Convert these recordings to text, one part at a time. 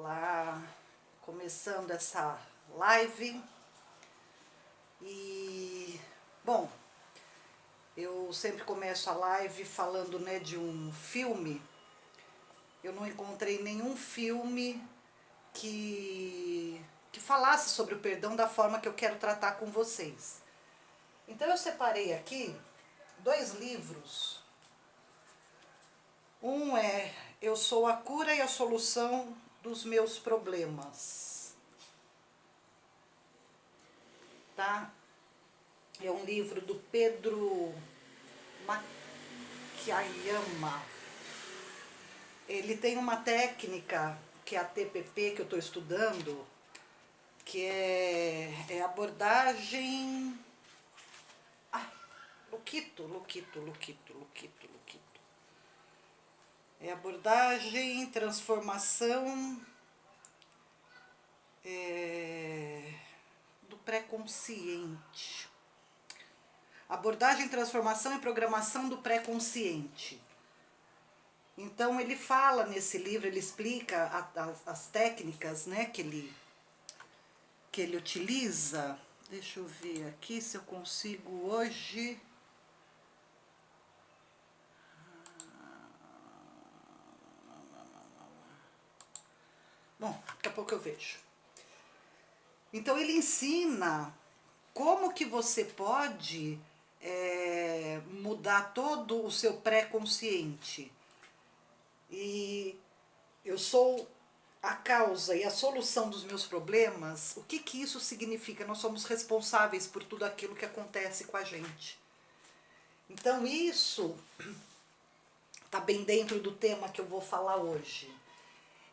Olá, começando essa live bom, eu sempre começo a live falando, né, de um filme. Eu não encontrei nenhum filme que falasse sobre o perdão da forma que eu quero tratar com vocês. Então eu separei aqui dois livros. Um é Eu Sou a Cura e a Solução dos Meus Problemas, tá? É um livro do Pedro Nakayama. Ele tem uma técnica, que é a TPP, que eu estou estudando, que é abordagem... Luquito. É abordagem, transformação do pré-consciente. Abordagem, transformação e programação do pré-consciente. Então ele fala nesse livro, ele explica as técnicas, né, que ele utiliza. Deixa eu ver aqui se eu consigo hoje. Bom, daqui a pouco eu vejo. Então ele ensina como que você pode mudar todo o seu pré-consciente. E eu sou a causa e a solução dos meus problemas. O que que isso significa? Nós somos responsáveis por tudo aquilo que acontece com a gente. Então isso está bem dentro do tema que eu vou falar hoje.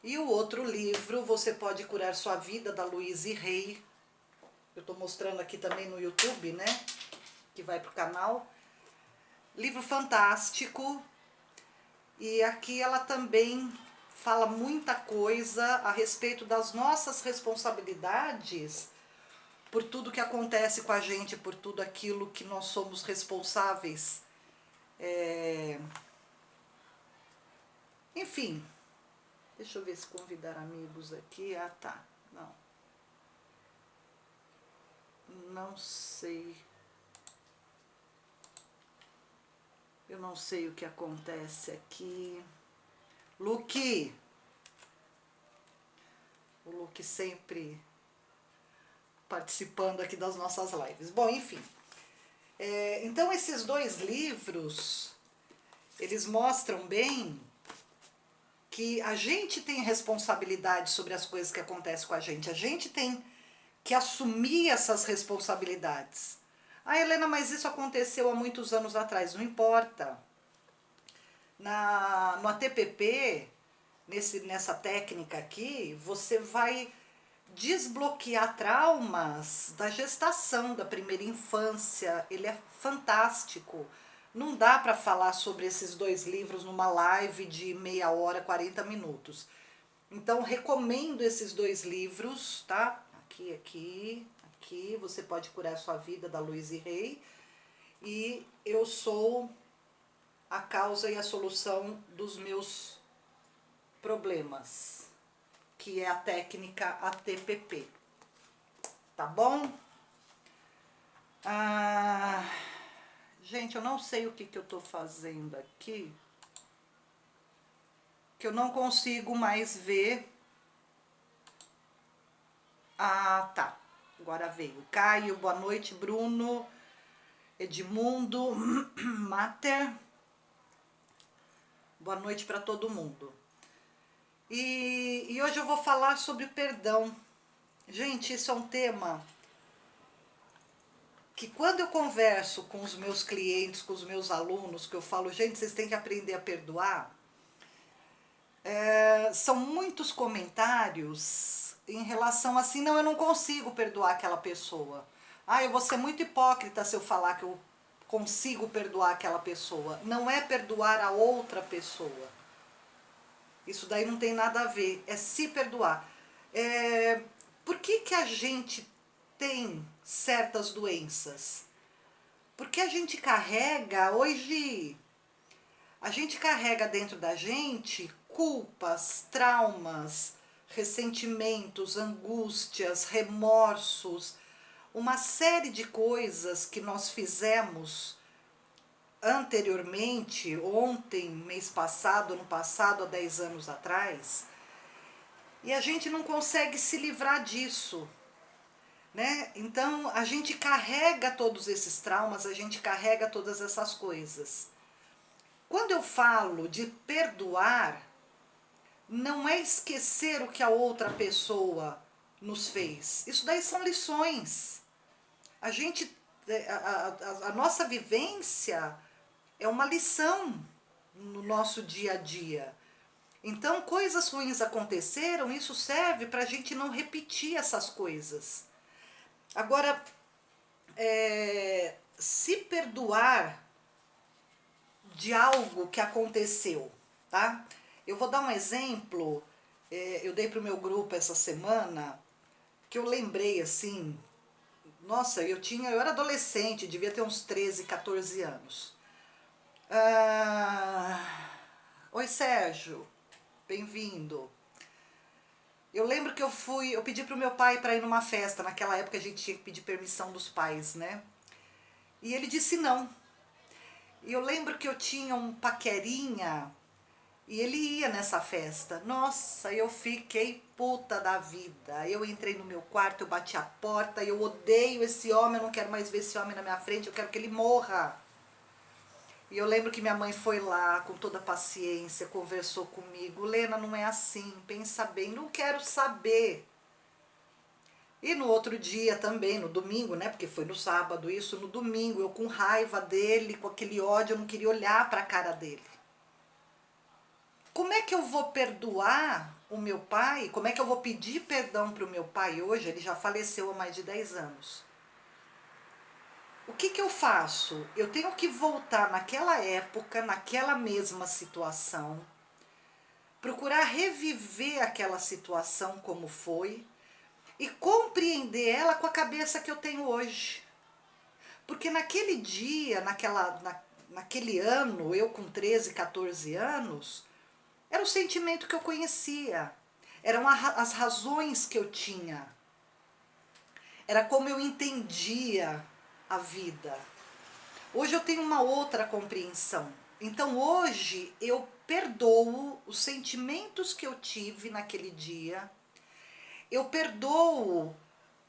E o outro livro, Você Pode Curar Sua Vida, da Louise Hay. Eu estou mostrando aqui também no YouTube, né? Que vai para o canal. Livro fantástico. E aqui ela também fala muita coisa a respeito das nossas responsabilidades por tudo que acontece com a gente, por tudo aquilo que nós somos responsáveis. Enfim, deixa eu ver se convidar amigos aqui. Ah, tá. Não sei. Eu não sei o que acontece aqui. Luque! O Luque sempre participando aqui das nossas lives. Bom, enfim. Então esses dois livros, eles mostram bem que a gente tem responsabilidade sobre as coisas que acontecem com a gente. A gente tem que assumir essas responsabilidades. Ah, Helena, mas isso aconteceu há muitos anos atrás. Não importa. No ATPP, nessa técnica aqui, você vai desbloquear traumas da gestação, da primeira infância. Ele é fantástico. Não dá para falar sobre esses dois livros numa live de meia hora, 40 minutos. Então, recomendo esses dois livros, tá? Aqui, Você Pode Curar Sua Vida, da Louise Hay. E Eu Sou a Causa e a Solução dos Meus Problemas, que é a técnica ATPP. Tá bom? Gente, eu não sei o que eu tô fazendo aqui, que eu não consigo mais ver. Ah, tá. Agora veio. Caio, boa noite. Bruno, Edmundo, Mater. Boa noite para todo mundo. E hoje eu vou falar sobre o perdão. Gente, isso é um tema que quando eu converso com os meus clientes, com os meus alunos, que eu falo, gente, vocês têm que aprender a perdoar, são muitos comentários em relação assim, não, eu não consigo perdoar aquela pessoa. Ah, eu vou ser muito hipócrita se eu falar que eu consigo perdoar aquela pessoa. Não é perdoar a outra pessoa. Isso daí não tem nada a ver, é se perdoar. Por que a gente tem certas doenças? Porque a gente carrega, hoje, a gente carrega dentro da gente culpas, traumas, ressentimentos, angústias, remorsos, uma série de coisas que nós fizemos anteriormente, ontem, mês passado, ano passado, há 10 anos atrás, e a gente não consegue se livrar disso, né? Então a gente carrega todos esses traumas, a gente carrega todas essas coisas. Quando eu falo de perdoar, não é esquecer o que a outra pessoa nos fez. Isso daí são lições. A gente, a nossa vivência é uma lição no nosso dia a dia. Então, coisas ruins aconteceram, isso serve para a gente não repetir essas coisas. Agora, se perdoar de algo que aconteceu, tá? Eu vou dar um exemplo, eu dei para o meu grupo essa semana, que eu lembrei assim, nossa, eu era adolescente, devia ter uns 13, 14 anos. Oi Sérgio, bem-vindo. Eu lembro que eu pedi pro meu pai para ir numa festa, naquela época a gente tinha que pedir permissão dos pais, né? E ele disse não. E eu lembro que eu tinha um paquerinha e ele ia nessa festa. Nossa, eu fiquei puta da vida. Eu entrei no meu quarto, eu bati a porta, eu odeio esse homem, eu não quero mais ver esse homem na minha frente, eu quero que ele morra. E eu lembro que minha mãe foi lá com toda a paciência, conversou comigo. Lena, não é assim, pensa bem, não quero saber. E no outro dia também, no domingo, né, porque foi no sábado isso, no domingo, eu com raiva dele, com aquele ódio, eu não queria olhar para a cara dele. Como é que eu vou perdoar o meu pai? Como é que eu vou pedir perdão para o meu pai hoje? Ele já faleceu há mais de 10 anos. O que que eu faço? Eu tenho que voltar naquela época, naquela mesma situação, procurar reviver aquela situação como foi e compreender ela com a cabeça que eu tenho hoje. Porque naquele dia, naquele ano, eu com 13, 14 anos, era o sentimento que eu conhecia, eram as razões que eu tinha, era como eu entendia a vida. Hoje eu tenho uma outra compreensão. Então hoje eu perdoo os sentimentos que eu tive naquele dia, eu perdoo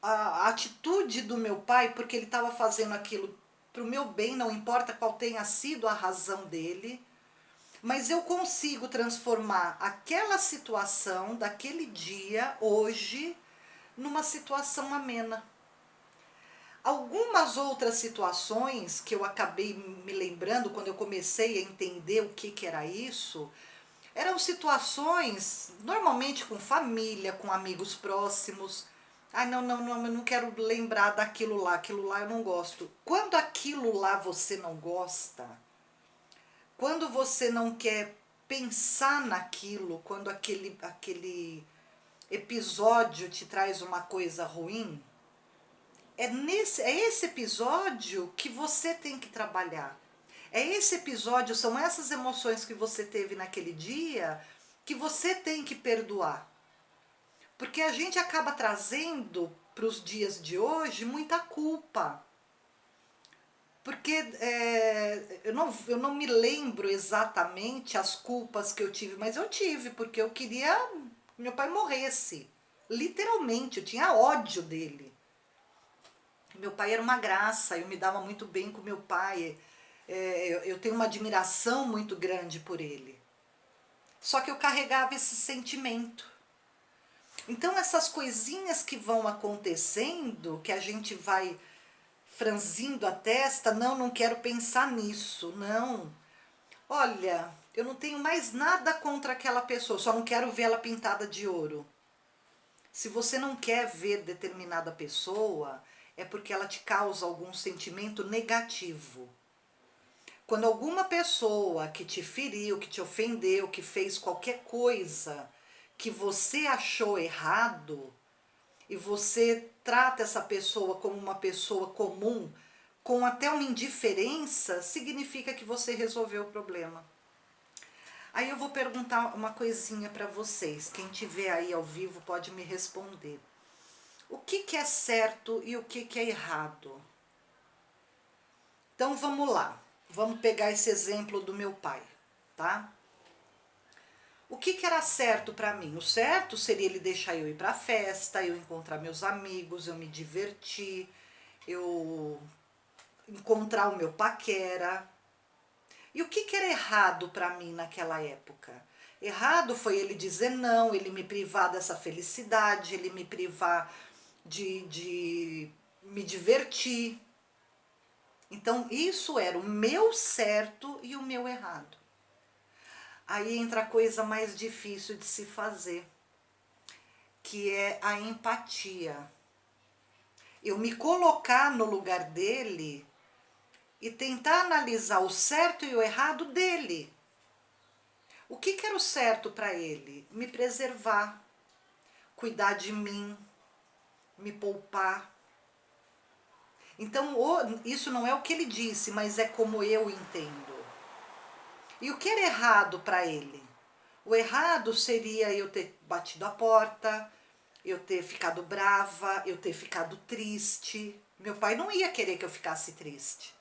a atitude do meu pai, porque ele estava fazendo aquilo para o meu bem, não importa qual tenha sido a razão dele, mas eu consigo transformar aquela situação daquele dia, hoje, numa situação amena. Algumas outras situações que eu acabei me lembrando quando eu comecei a entender o que era isso, eram situações normalmente com família, com amigos próximos. Ai, eu não quero lembrar daquilo lá, aquilo lá eu não gosto. Quando aquilo lá você não gosta, quando você não quer pensar naquilo, quando aquele episódio te traz uma coisa ruim, é esse episódio que você tem que trabalhar. É esse episódio, são essas emoções que você teve naquele dia que você tem que perdoar. Porque a gente acaba trazendo para os dias de hoje muita culpa. Porque eu não me lembro exatamente as culpas que eu tive, mas eu tive, porque eu queria que meu pai morresse. Literalmente, eu tinha ódio dele. Meu pai era uma graça, eu me dava muito bem com meu pai. Eu tenho uma admiração muito grande por ele. Só que eu carregava esse sentimento. Então essas coisinhas que vão acontecendo, que a gente vai franzindo a testa, não quero pensar nisso, não. Olha, eu não tenho mais nada contra aquela pessoa, só não quero ver ela pintada de ouro. Se você não quer ver determinada pessoa, é porque ela te causa algum sentimento negativo. Quando alguma pessoa que te feriu, que te ofendeu, que fez qualquer coisa que você achou errado, e você trata essa pessoa como uma pessoa comum, com até uma indiferença, significa que você resolveu o problema. Aí eu vou perguntar uma coisinha para vocês. Quem tiver aí ao vivo pode me responder. O que que é certo e o que que é errado? Então vamos lá. Vamos pegar esse exemplo do meu pai, tá? O que que era certo para mim? O certo seria ele deixar eu ir para a festa, eu encontrar meus amigos, eu me divertir, eu encontrar o meu paquera. E o que que era errado para mim naquela época? Errado foi ele dizer não, ele me privar dessa felicidade, ele me privar de me divertir. Então, isso era o meu certo e o meu errado. Aí entra a coisa mais difícil de se fazer, que é a empatia. Eu me colocar no lugar dele e tentar analisar o certo e o errado dele. O que que era o certo para ele? Me preservar, cuidar de mim, me poupar. Então, isso não é o que ele disse, mas é como eu entendo. E o que era errado para ele? O errado seria eu ter batido a porta, eu ter ficado brava, eu ter ficado triste. Meu pai não ia querer que eu ficasse triste.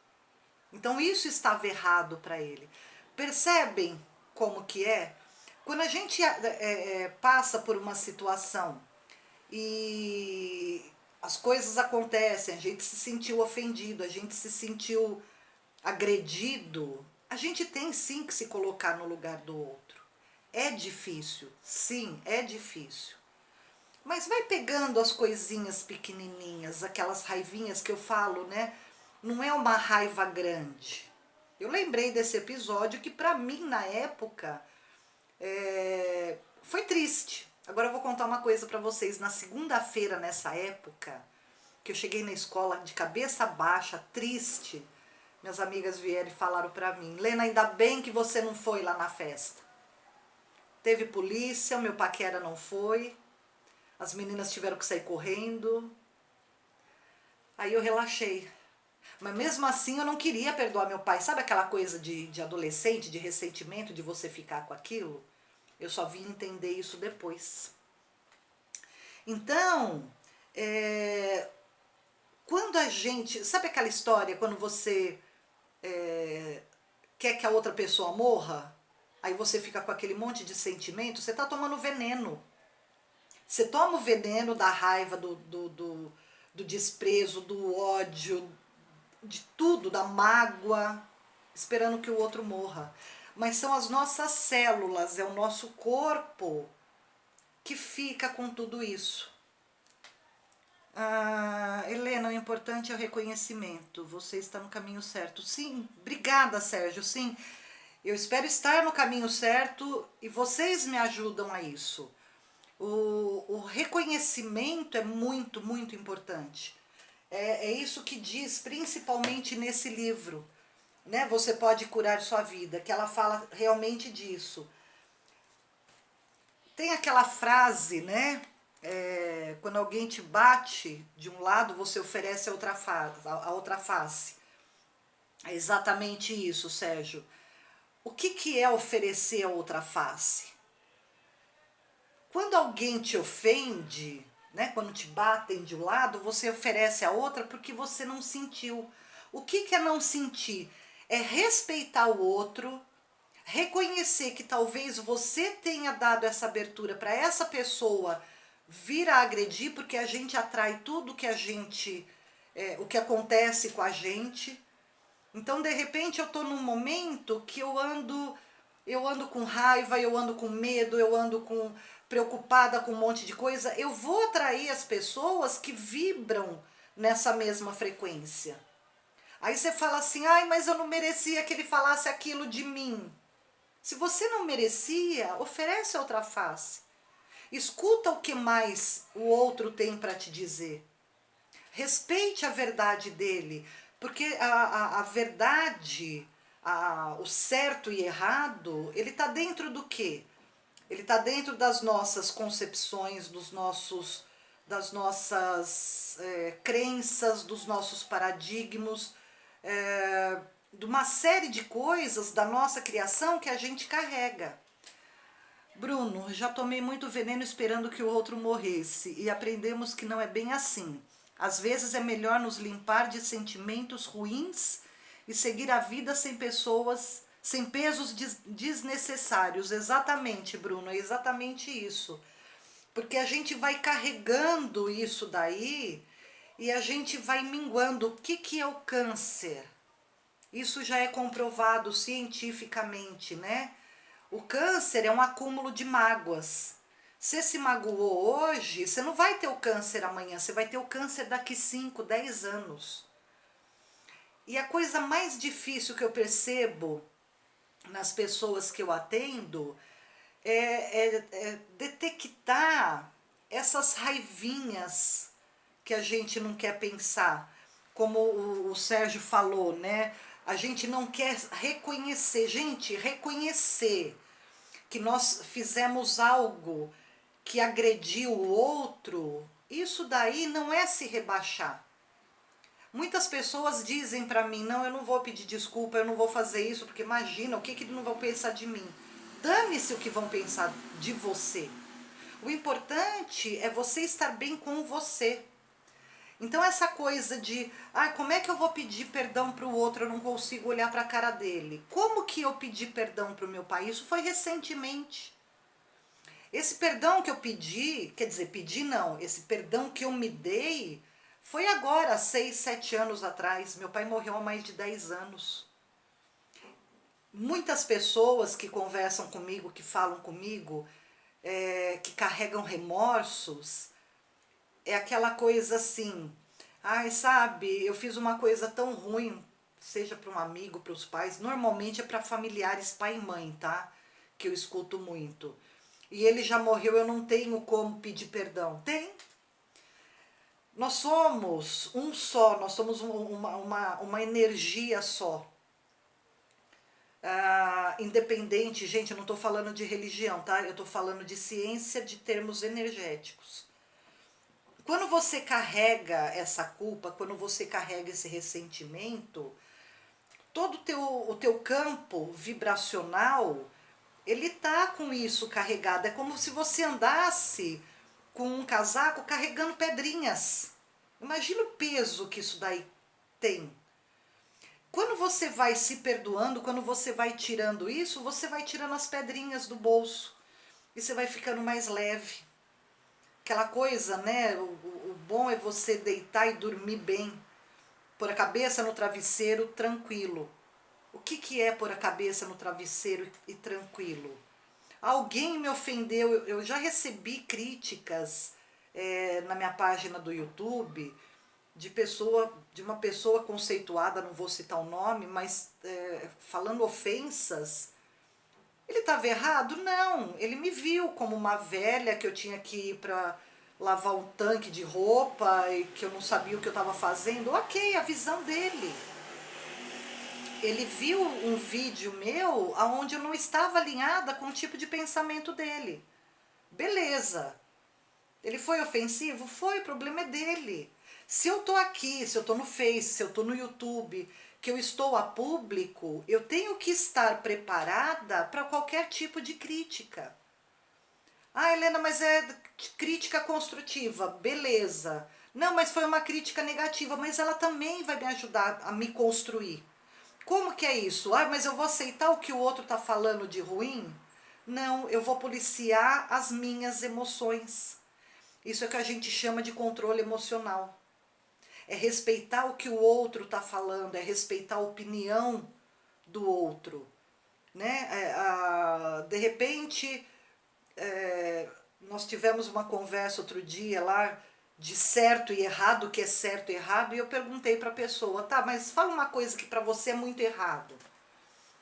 Então isso estava errado para ele. Percebem como que é? Quando a gente passa por uma situação e as coisas acontecem, a gente se sentiu ofendido, a gente se sentiu agredido, a gente tem sim que se colocar no lugar do outro. É difícil, sim, é difícil. Mas vai pegando as coisinhas pequenininhas, aquelas raivinhas que eu falo, né? Não é uma raiva grande. Eu lembrei desse episódio que pra mim na época foi triste. Agora eu vou contar uma coisa pra vocês. Na segunda-feira, nessa época, que eu cheguei na escola de cabeça baixa, triste, minhas amigas vieram e falaram pra mim: Lena, ainda bem que você não foi lá na festa. Teve polícia, o meu paquera não foi, as meninas tiveram que sair correndo. Aí eu relaxei. Mas mesmo assim eu não queria perdoar meu pai. Sabe aquela coisa de adolescente, de ressentimento, de você ficar com aquilo? Eu só vim entender isso depois. Então, quando a gente... Sabe aquela história quando você quer que a outra pessoa morra? Aí você fica com aquele monte de sentimento, você está tomando veneno. Você toma o veneno da raiva, do desprezo, do ódio, de tudo, da mágoa, esperando que o outro morra. Mas são as nossas células, é o nosso corpo que fica com tudo isso. Ah, Helena, o importante é o reconhecimento. Você está no caminho certo. Sim, obrigada, Sérgio. Sim, eu espero estar no caminho certo e vocês me ajudam a isso. O reconhecimento é muito, muito importante. É isso que diz principalmente nesse livro, né? Você pode curar sua vida, que ela fala realmente disso. Tem aquela frase, né? Quando alguém te bate de um lado, você oferece a outra face. É exatamente isso, Sérgio. O que que é oferecer a outra face? Quando alguém te ofende, né, quando te batem de um lado, você oferece a outra porque você não sentiu. O que que é não sentir? É respeitar o outro, reconhecer que talvez você tenha dado essa abertura para essa pessoa vir a agredir, porque a gente atrai tudo que a gente, o que acontece com a gente. Então, de repente, eu estou num momento que eu ando com raiva, eu ando com medo, eu ando com preocupada com um monte de coisa. Eu vou atrair as pessoas que vibram nessa mesma frequência. Aí você fala assim: ai, mas eu não merecia que ele falasse aquilo de mim. Se você não merecia, oferece outra face. Escuta o que mais o outro tem para te dizer. Respeite a verdade dele, porque a verdade, o certo e errado, ele está dentro do quê? Ele está dentro das nossas concepções, das nossas crenças, dos nossos paradigmas. de uma série de coisas da nossa criação que a gente carrega. Bruno, já tomei muito veneno esperando que o outro morresse e aprendemos que não é bem assim. Às vezes é melhor nos limpar de sentimentos ruins e seguir a vida sem pessoas, sem pesos desnecessários. Exatamente, Bruno, é exatamente isso. Porque a gente vai carregando isso daí e a gente vai minguando. O que que é o câncer? Isso já é comprovado cientificamente, né? O câncer é um acúmulo de mágoas. Você se magoou hoje, você não vai ter o câncer amanhã, você vai ter o câncer daqui 5, 10 anos. E a coisa mais difícil que eu percebo nas pessoas que eu atendo é detectar essas raivinhas que a gente não quer pensar. Como o Sérgio falou, né? A gente não quer reconhecer. Gente, reconhecer que nós fizemos algo que agrediu o outro, isso daí não é se rebaixar. Muitas pessoas dizem para mim, não, eu não vou pedir desculpa, eu não vou fazer isso, porque imagina, o que que não vão pensar de mim? Dane-se o que vão pensar de você. O importante é você estar bem com você. Então essa coisa de, como é que eu vou pedir perdão para o outro, eu não consigo olhar para a cara dele. Como que eu pedi perdão para o meu pai? Isso foi recentemente. Esse perdão que eu pedi, quer dizer, pedi não, esse perdão que eu me dei, foi agora, 6, 7 anos atrás. Meu pai morreu há mais de 10 anos. Muitas pessoas que conversam comigo, que falam comigo, que carregam remorsos, é aquela coisa assim, sabe, eu fiz uma coisa tão ruim, seja para um amigo, para os pais, normalmente é para familiares, pai e mãe, tá? Que eu escuto muito. E ele já morreu, eu não tenho como pedir perdão. Tem. Nós somos um só, nós somos uma energia só. Independente, gente, eu não estou falando de religião, tá? Eu estou falando de ciência de termos energéticos. Quando você carrega essa culpa, quando você carrega esse ressentimento, todo o teu campo vibracional, ele tá com isso carregado. É como se você andasse com um casaco carregando pedrinhas. Imagina o peso que isso daí tem. Quando você vai se perdoando, quando você vai tirando isso, você vai tirando as pedrinhas do bolso. E você vai ficando mais leve. Aquela coisa, né? O bom é você deitar e dormir bem. Pôr a cabeça no travesseiro tranquilo. O que que é pôr a cabeça no travesseiro e tranquilo? Alguém me ofendeu, eu já recebi críticas na minha página do YouTube de uma pessoa conceituada, não vou citar o nome, mas falando ofensas. Ele estava errado? Não, ele me viu como uma velha que eu tinha que ir para lavar um tanque de roupa e que eu não sabia o que eu estava fazendo. Ok, a visão dele. Ele viu um vídeo meu onde eu não estava alinhada com o tipo de pensamento dele. Beleza. Ele foi ofensivo? Foi, o problema é dele. Se eu tô aqui, se eu tô no Face, se eu tô no YouTube, que eu estou a público, eu tenho que estar preparada para qualquer tipo de crítica. Helena, mas é crítica construtiva. Beleza. Não, mas foi uma crítica negativa, mas ela também vai me ajudar a me construir. Como que é isso? Mas eu vou aceitar o que o outro está falando de ruim? Não, eu vou policiar as minhas emoções. Isso é o que a gente chama de controle emocional. É respeitar o que o outro está falando, é respeitar a opinião do outro. Né? De repente, nós tivemos uma conversa outro dia lá de certo e errado, o que é certo e errado, e eu perguntei para a pessoa, tá, mas fala uma coisa que para você é muito errado.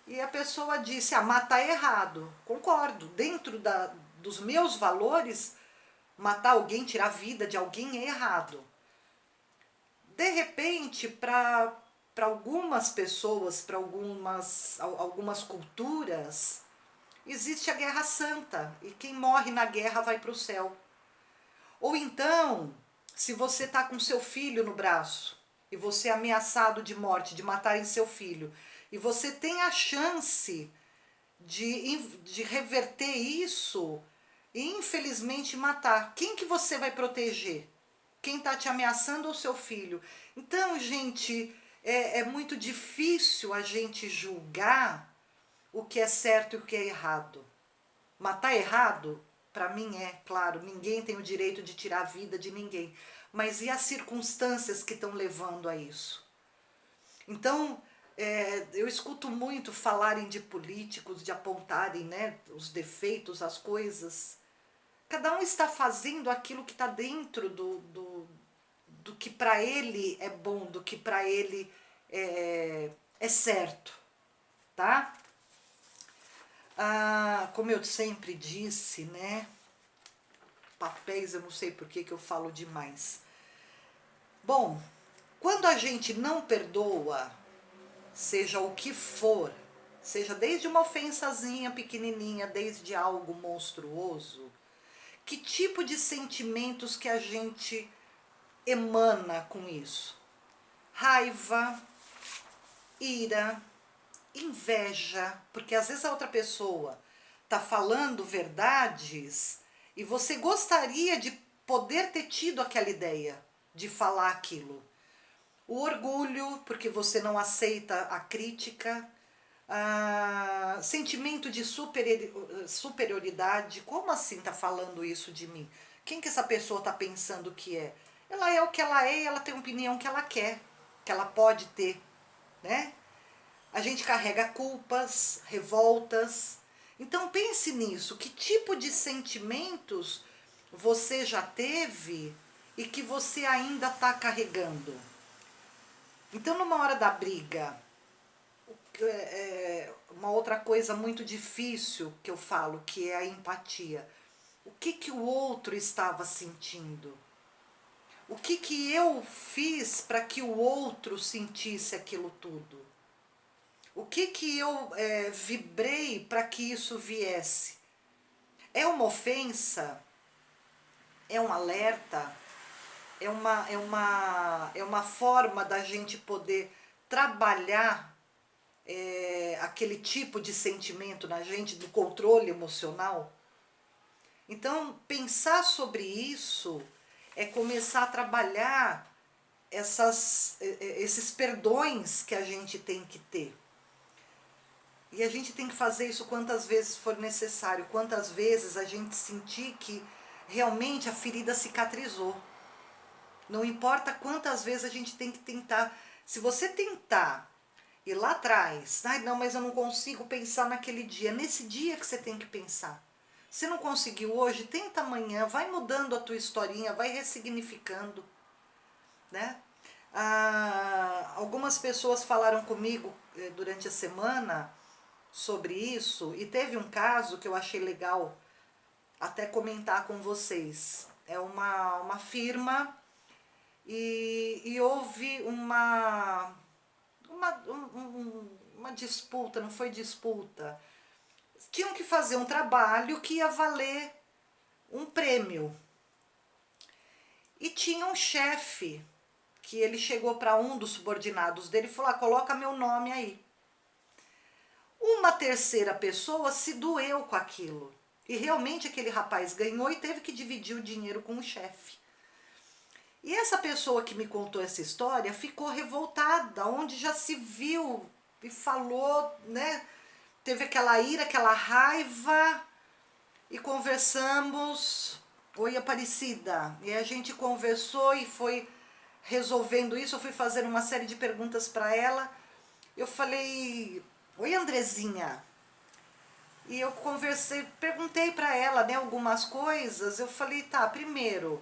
E a pessoa disse, matar é errado. Concordo, dentro dos meus valores, matar alguém, tirar a vida de alguém é errado. De repente, para algumas pessoas, para algumas culturas, existe a guerra santa, e quem morre na guerra vai para o céu. Ou então, se você está com seu filho no braço, e você é ameaçado de morte, de matarem seu filho, E você tem a chance de reverter isso e infelizmente matar. Quem que você vai proteger? Quem está te ameaçando ou seu filho? Então, gente, é muito difícil a gente julgar o que é certo e o que é errado. Matar errado, para mim claro, ninguém tem o direito de tirar a vida de ninguém. Mas e as circunstâncias que estão levando a isso? Então, eu escuto muito falarem de políticos, de apontarem, né, os defeitos, as coisas. Cada um está fazendo aquilo que está dentro do que para ele é bom, do que para ele é certo, tá? Como eu sempre disse, né? Papéis, eu não sei por que eu falo demais. Bom, quando a gente não perdoa, seja o que for, seja desde uma ofensazinha pequenininha, desde algo monstruoso, que tipo de sentimentos que a gente emana com isso? Raiva, ira, inveja, porque às vezes a outra pessoa tá falando verdades e você gostaria de poder ter tido aquela ideia de falar aquilo. O orgulho, porque você não aceita a crítica, sentimento de superioridade. Como assim tá falando isso de mim? Quem que essa pessoa tá pensando que é? Ela é o que ela é e ela tem a opinião que ela quer, que ela pode ter, né? A gente carrega culpas, revoltas. Então pense nisso, que tipo de sentimentos você já teve e que você ainda está carregando? Então numa hora da briga, uma outra coisa muito difícil que eu falo, que é a empatia. O que o outro estava sentindo? O que eu fiz para que o outro sentisse aquilo tudo? O que eu vibrei para que isso viesse? É uma ofensa? É um alerta? É uma forma da gente poder trabalhar aquele tipo de sentimento na gente, do controle emocional? Então, pensar sobre isso é começar a trabalhar esses perdões que a gente tem que ter. E a gente tem que fazer isso quantas vezes for necessário, quantas vezes a gente sentir que realmente a ferida cicatrizou. Não importa quantas vezes a gente tem que tentar. Se você tentar ir lá atrás, ai não, mas eu não consigo pensar naquele dia, nesse dia que você tem que pensar. Se não conseguiu hoje, tenta amanhã, vai mudando a tua historinha, vai ressignificando, né? Algumas pessoas falaram comigo durante a semana sobre isso, e teve um caso que eu achei legal até comentar com vocês. É uma firma e houve uma disputa, não foi disputa. Tinham que fazer um trabalho que ia valer um prêmio. E tinha um chefe que ele chegou para um dos subordinados dele e falou: coloca meu nome aí. Uma terceira pessoa se doeu com aquilo. E realmente aquele rapaz ganhou e teve que dividir o dinheiro com o chefe. E essa pessoa que me contou essa história ficou revoltada, onde já se viu e falou, né? Teve aquela ira, aquela raiva, e conversamos. Oi, Aparecida. E a gente conversou e foi resolvendo isso. Eu fui fazendo uma série de perguntas para ela. Eu falei: oi, Andrezinha. E eu conversei, perguntei para ela, né, algumas coisas. Eu falei: tá, primeiro,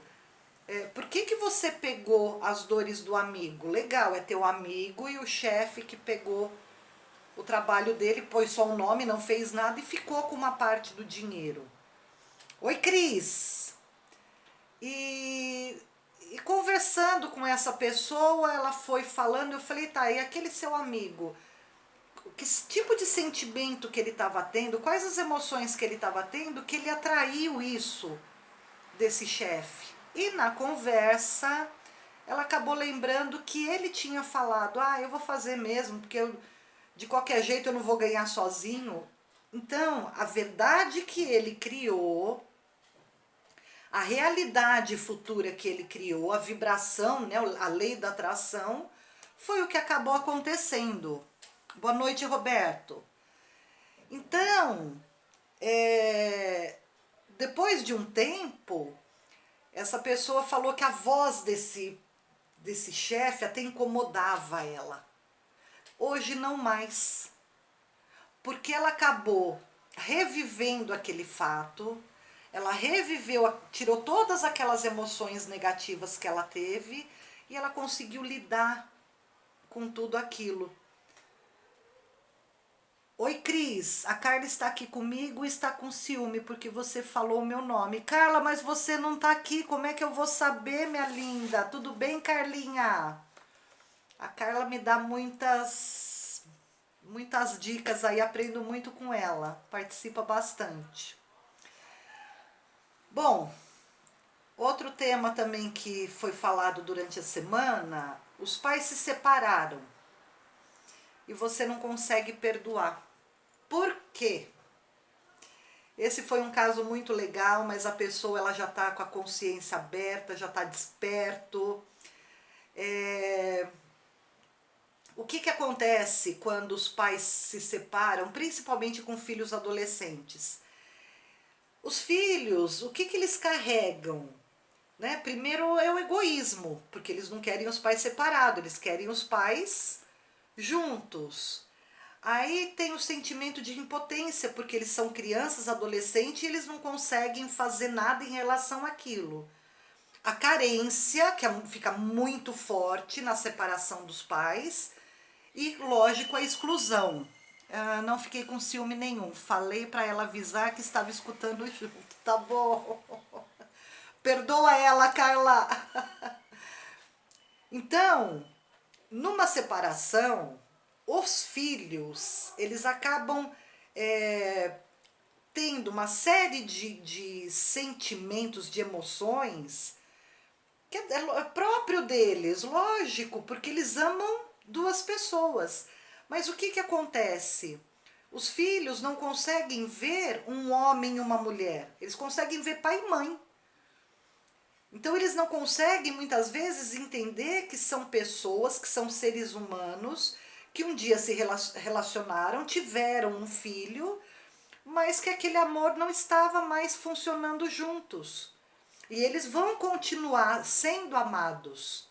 por que você pegou as dores do amigo? Legal, é teu amigo e o chefe que pegou o trabalho dele, pôs só o nome, não fez nada e ficou com uma parte do dinheiro. Oi, Cris. E conversando com essa pessoa, ela foi falando, eu falei: tá, e aquele seu amigo? Que tipo de sentimento que ele estava tendo, quais as emoções que ele estava tendo, que ele atraiu isso desse chefe. E na conversa, ela acabou lembrando que ele tinha falado: eu vou fazer mesmo, porque de qualquer jeito eu não vou ganhar sozinho. Então, a verdade que ele criou, a realidade futura que ele criou, a vibração, né, a lei da atração, foi o que acabou acontecendo. Boa noite, Roberto. Então, depois de um tempo, essa pessoa falou que a voz desse chefe até incomodava ela. Hoje não mais, porque ela acabou revivendo aquele fato, ela reviveu, tirou todas aquelas emoções negativas que ela teve e ela conseguiu lidar com tudo aquilo. Oi, Cris, a Carla está aqui comigo e está com ciúme porque você falou o meu nome. Carla, mas você não está aqui, como é que eu vou saber, minha linda? Tudo bem, Carlinha? A Carla me dá muitas dicas aí, aprendo muito com ela, participa bastante. Bom, outro tema também que foi falado durante a semana, os pais se separaram e você não consegue perdoar. Por quê? Esse foi um caso muito legal, mas a pessoa ela já está com a consciência aberta, já está desperto. O que acontece quando os pais se separam, principalmente com filhos adolescentes? Os filhos, o que eles carregam? Né? Primeiro é o egoísmo, porque eles não querem os pais separados, eles querem os pais juntos. Aí tem o sentimento de impotência, porque eles são crianças, adolescentes, e eles não conseguem fazer nada em relação àquilo. A carência, que fica muito forte na separação dos pais, e, lógico, a exclusão. Não fiquei com ciúme nenhum, falei para ela avisar que estava escutando junto, tá bom? Perdoa ela, Carla. Então, numa separação, os filhos, eles acabam tendo uma série de sentimentos, de emoções, que é próprio deles, lógico, porque eles amam duas pessoas. Mas o que acontece? Os filhos não conseguem ver um homem e uma mulher, eles conseguem ver pai e mãe. Então eles não conseguem muitas vezes entender que são pessoas, que são seres humanos, que um dia se relacionaram, tiveram um filho, mas que aquele amor não estava mais funcionando juntos. E eles vão continuar sendo amados.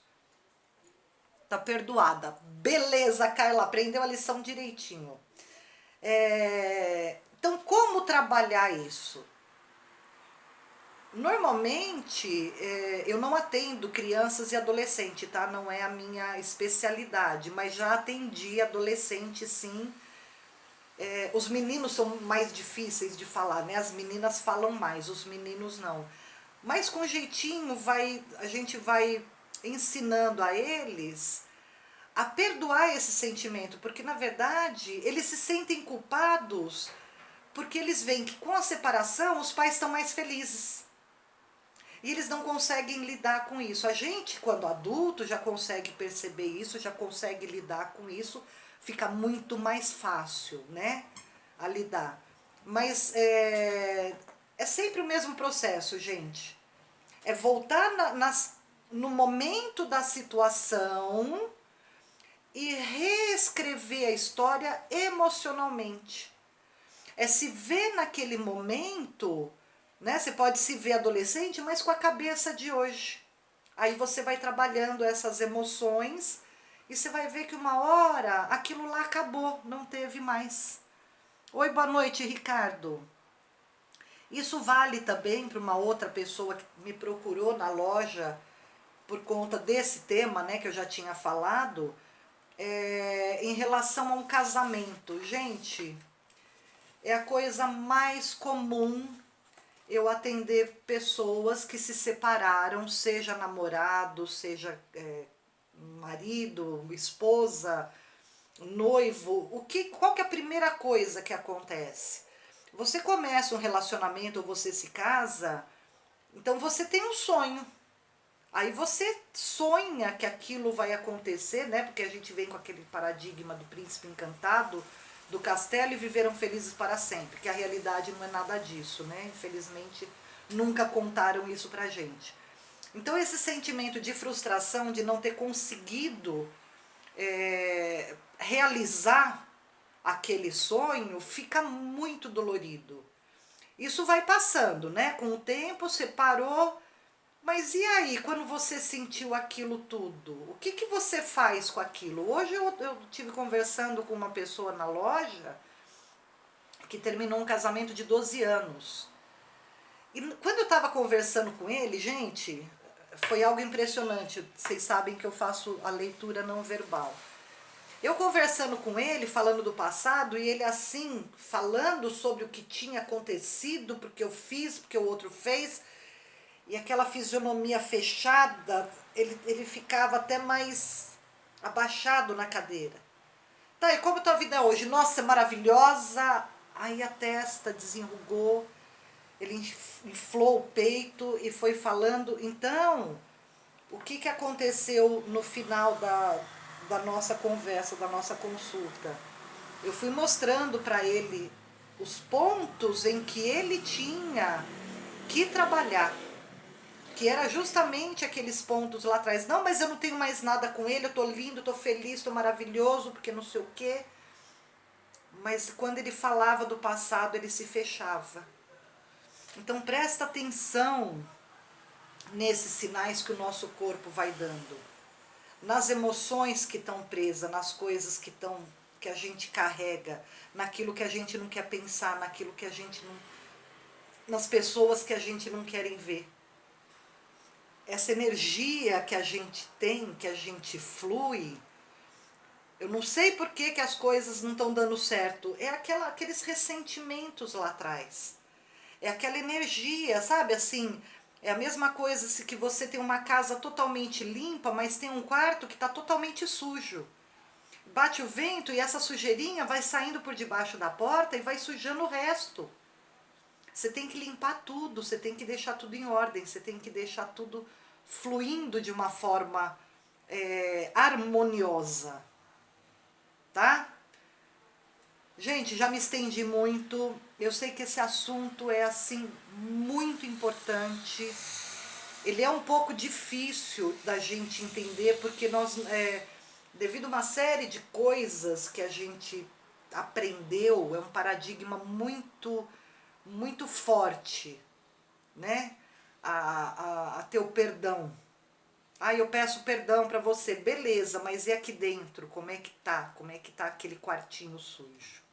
Tá perdoada. Beleza, Carla, aprendeu a lição direitinho. Então, como trabalhar isso? Normalmente, eu não atendo crianças e adolescentes, tá? Não é a minha especialidade, mas já atendi adolescente, sim. Os meninos são mais difíceis de falar, né? As meninas falam mais, os meninos não. Mas com jeitinho a gente vai ensinando a eles a perdoar esse sentimento, porque na verdade eles se sentem culpados porque eles veem que com a separação os pais estão mais felizes. E eles não conseguem lidar com isso. A gente, quando adulto, já consegue perceber isso, já consegue lidar com isso, fica muito mais fácil, né? A lidar. Mas é sempre o mesmo processo, gente. É voltar no momento da situação e reescrever a história emocionalmente. É se ver naquele momento, né? Você pode se ver adolescente, mas com a cabeça de hoje. Aí você vai trabalhando essas emoções e você vai ver que uma hora aquilo lá acabou, não teve mais. Oi, boa noite, Ricardo. Isso vale também para uma outra pessoa que me procurou na loja por conta desse tema, né, que eu já tinha falado, em relação a um casamento. Gente, é a coisa mais comum eu atender pessoas que se separaram, seja namorado, seja marido, esposa, noivo. Qual que é a primeira coisa que acontece? Você começa um relacionamento ou você se casa, então você tem um sonho. Aí você sonha que aquilo vai acontecer, né? Porque a gente vem com aquele paradigma do príncipe encantado, do castelo, e viveram felizes para sempre. Que a realidade não é nada disso, né? Infelizmente, nunca contaram isso pra gente. Então esse sentimento de frustração, de não ter conseguido realizar aquele sonho, fica muito dolorido. Isso vai passando, né? Com o tempo você parou, mas e aí, quando você sentiu aquilo tudo? O que, que você faz com aquilo? Hoje eu tive conversando com uma pessoa na loja que terminou um casamento de 12 anos. E quando eu estava conversando com ele, gente, foi algo impressionante. Vocês sabem que eu faço a leitura não verbal. Eu conversando com ele, falando do passado, e ele assim, falando sobre o que tinha acontecido, porque eu fiz, porque o outro fez, e aquela fisionomia fechada, ele ficava até mais abaixado na cadeira. Tá, e como tua vida é hoje? Nossa, é maravilhosa. Aí a testa desenrugou, ele inflou o peito e foi falando. Então, o que, que aconteceu no final da nossa conversa, da nossa consulta? Eu fui mostrando para ele os pontos em que ele tinha que trabalhar, que era justamente aqueles pontos lá atrás. Não, mas eu não tenho mais nada com ele, eu tô lindo, tô feliz, tô maravilhoso, porque não sei o quê. Mas quando ele falava do passado, ele se fechava. Então presta atenção nesses sinais que o nosso corpo vai dando, nas emoções que estão presas, nas coisas que a gente carrega, naquilo que a gente não quer pensar, naquilo que a gente não, nas pessoas que a gente não quer ver. Essa energia que a gente tem, que a gente flui, eu não sei por que as coisas não estão dando certo. É aqueles ressentimentos lá atrás. É aquela energia, sabe? Assim, é a mesma coisa se que você tem uma casa totalmente limpa, mas tem um quarto que está totalmente sujo. Bate o vento e essa sujeirinha vai saindo por debaixo da porta e vai sujando o resto. Você tem que limpar tudo, você tem que deixar tudo em ordem, você tem que deixar tudo fluindo de uma forma harmoniosa, tá? Gente, já me estendi muito. Eu sei que esse assunto é assim muito importante. Ele é um pouco difícil da gente entender porque nós, devido a uma série de coisas que a gente aprendeu, é um paradigma muito forte, né? A ter o perdão. Ah, eu peço perdão para você, beleza, mas e aqui dentro? Como é que tá? Como é que tá aquele quartinho sujo?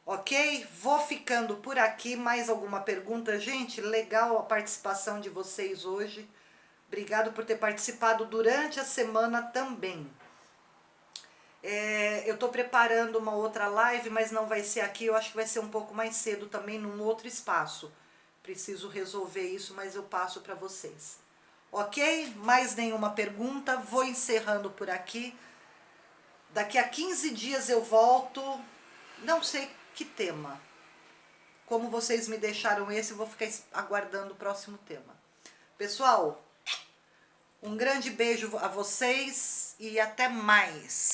Ok? Vou ficando por aqui. Mais alguma pergunta? Gente, legal a participação de vocês hoje. Obrigado por ter participado durante a semana também. Eu estou preparando uma outra live, mas não vai ser aqui. Eu acho que vai ser um pouco mais cedo também, num outro espaço. Preciso resolver isso, mas eu passo para vocês. Ok? Mais nenhuma pergunta. Vou encerrando por aqui. Daqui a 15 dias eu volto. Não sei que tema. Como vocês me deixaram esse, eu vou ficar aguardando o próximo tema. Pessoal, um grande beijo a vocês e até mais.